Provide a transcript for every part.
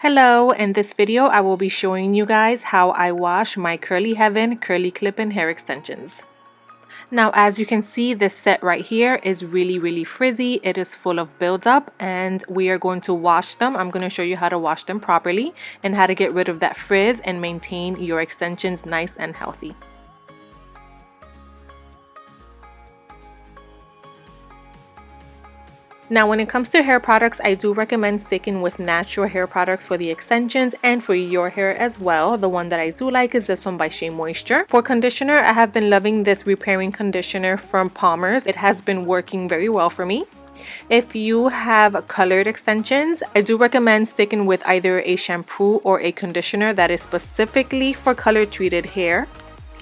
Hello, in this video I will be showing you guys how I wash my Curly Heaven curly clip-in hair extensions. Now as you can see, this set right here is really frizzy. It is full of buildup and we are going to wash them. I'm going to show you how to wash them properly and how to get rid of that frizz and maintain your extensions nice and healthy. Now when it comes to hair products, I do recommend sticking with natural hair products for the extensions and for your hair as well. The one that I do like is this one by Shea Moisture. For conditioner, I have been loving this repairing conditioner from Palmer's. It has been working very well for me. If you have colored extensions, I do recommend sticking with either a shampoo or a conditioner that is specifically for color treated hair.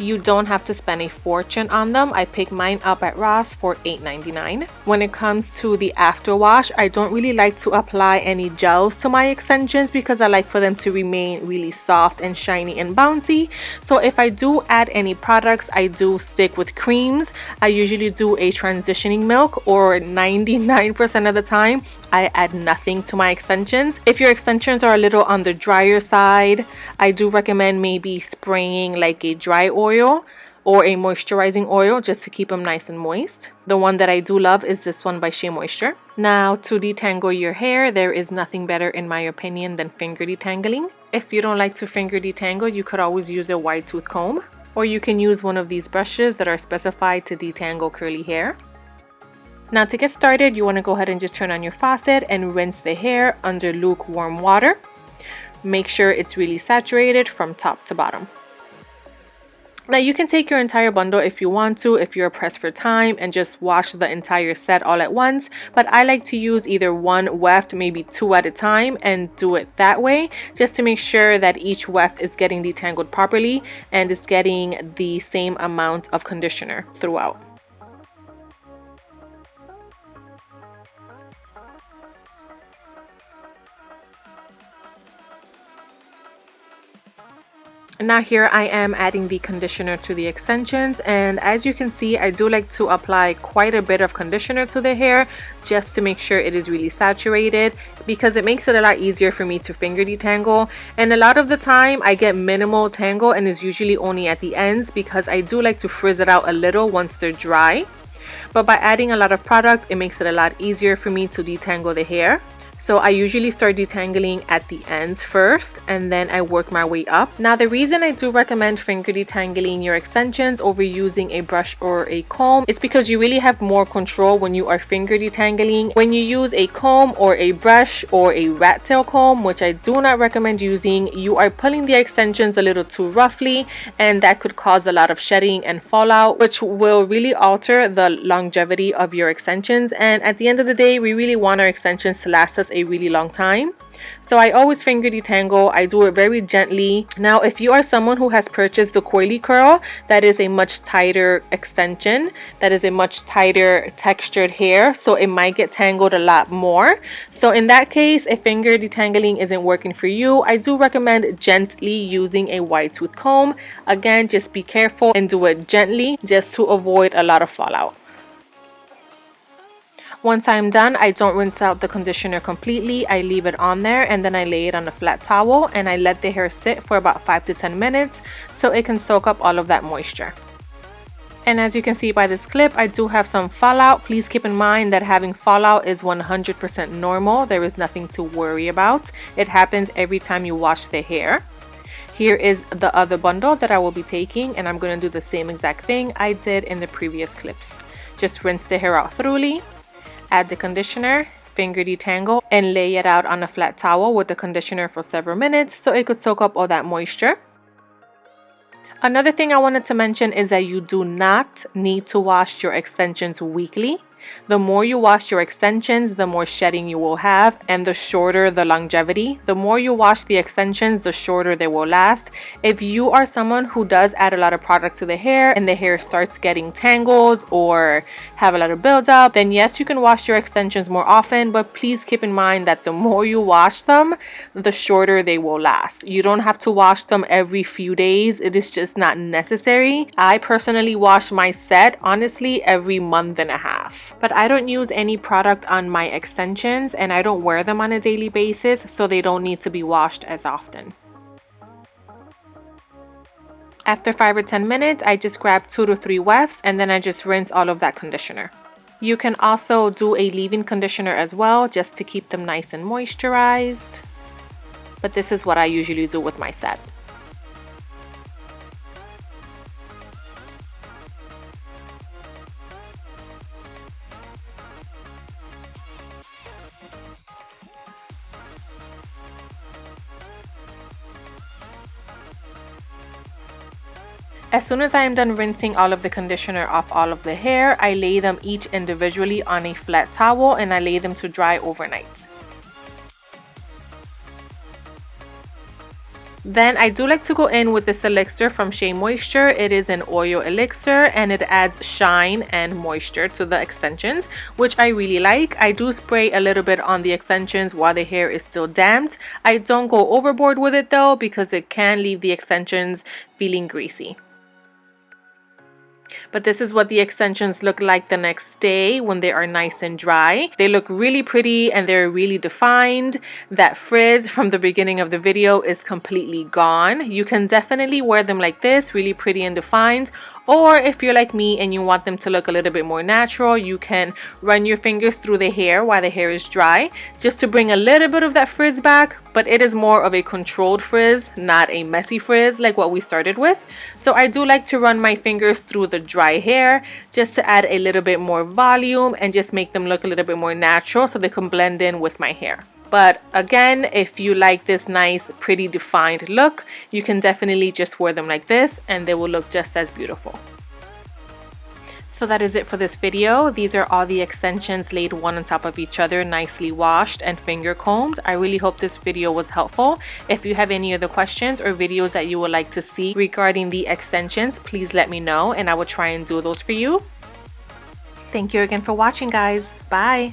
You don't have to spend a fortune on them. I picked mine up at Ross for $8.99. When it comes to the after wash, I don't really like to apply any gels to my extensions because I like for them to remain really soft and shiny and bouncy. So if I do add any products, I do stick with creams. I usually do a transitioning milk, or 99% of the time I add nothing to my extensions. If your extensions are a little on the drier side, I do recommend maybe spraying like a dry oil or a moisturizing oil just to keep them nice and moist. The one that I do love is this one by Shea Moisture. Now to detangle your hair, there is nothing better in my opinion than finger detangling. If you don't like to finger detangle, you could always use a wide tooth comb, or you can use one of these brushes that are specified to detangle curly hair. Now to get started, you want to go ahead and just turn on your faucet and rinse the hair under lukewarm water. Make sure it's really saturated from top to bottom. Now you can take your entire bundle if you want to, if you're pressed for time, and just wash the entire set all at once. But I like to use either one weft, maybe two at a time, and do it that way, just to make sure that each weft is getting detangled properly and is getting the same amount of conditioner throughout. Now here I am adding the conditioner to the extensions, and as you can see, I do like to apply quite a bit of conditioner to the hair just to make sure it is really saturated, because it makes it a lot easier for me to finger detangle. And a lot of the time I get minimal tangle, and it's usually only at the ends because I do like to frizz it out a little once they're dry. But by adding a lot of product, it makes it a lot easier for me to detangle the hair. So I usually start detangling at the ends first, and then I work my way up. Now the reason I do recommend finger detangling your extensions over using a brush or a comb is because you really have more control when you are finger detangling. When you use a comb or a brush or a rat tail comb, which I do not recommend using, you are pulling the extensions a little too roughly, and that could cause a lot of shedding and fallout, which will really alter the longevity of your extensions. And at the end of the day, we really want our extensions to last us a really long time. So I always finger detangle. I do it very gently. Now if you are someone who has purchased the coily curl, that is a much tighter extension, that is a much tighter textured hair, so it might get tangled a lot more. So in that case, if finger detangling isn't working for you, I do recommend gently using a wide tooth comb. Again, just be careful and do it gently just to avoid a lot of fallout. Once I'm done, I don't rinse out the conditioner completely. I leave it on there, and then I lay it on a flat towel and I let the hair sit for about 5 to 10 minutes so it can soak up all of that moisture. And as you can see by this clip, I do have some fallout. Please keep in mind that having fallout is 100% normal. There is nothing to worry about. It happens every time you wash the hair. Here is the other bundle that I will be taking, and I'm going to do the same exact thing I did in the previous clips. Just rinse the hair out thoroughly. Add the conditioner, finger detangle, and lay it out on a flat towel with the conditioner for several minutes so it could soak up all that moisture. Another thing I wanted to mention is that you do not need to wash your extensions weekly. The more you wash your extensions, the more shedding you will have, and the shorter the longevity. The more you wash the extensions, the shorter they will last. If you are someone who does add a lot of product to the hair and the hair starts getting tangled or have a lot of buildup, then yes, you can wash your extensions more often, but please keep in mind that the more you wash them, the shorter they will last. You don't have to wash them every few days. It is just not necessary. I personally wash my set, honestly, every month and a half. But I don't use any product on my extensions and I don't wear them on a daily basis, so they don't need to be washed as often. After 5 or 10 minutes, I just grab 2 to 3 wefts and then I just rinse all of that conditioner. You can also do a leave-in conditioner as well, just to keep them nice and moisturized. But this is what I usually do with my set. As soon as I am done rinsing all of the conditioner off all of the hair, I lay them each individually on a flat towel and I lay them to dry overnight. Then I do like to go in with this elixir from Shea Moisture. It is an oil elixir and it adds shine and moisture to the extensions, which I really like. I do spray a little bit on the extensions while the hair is still damped. I don't go overboard with it though, because it can leave the extensions feeling greasy. But this is what the extensions look like the next day when they are nice and dry. They look really pretty and they're really defined. That frizz from the beginning of the video is completely gone. You can definitely wear them like this, really pretty and defined. Or if you're like me and you want them to look a little bit more natural, you can run your fingers through the hair while the hair is dry, just to bring a little bit of that frizz back. But it is more of a controlled frizz, not a messy frizz like what we started with. So I do like to run my fingers through the dry hair just to add a little bit more volume and just make them look a little bit more natural so they can blend in with my hair. But again, if you like this nice, pretty defined look, you can definitely just wear them like this and they will look just as beautiful. So that is it for this video. These are all the extensions laid one on top of each other, nicely washed and finger combed. I really hope this video was helpful. If you have any other questions or videos that you would like to see regarding the extensions, please let me know and I will try and do those for you. Thank you again for watching, guys. Bye.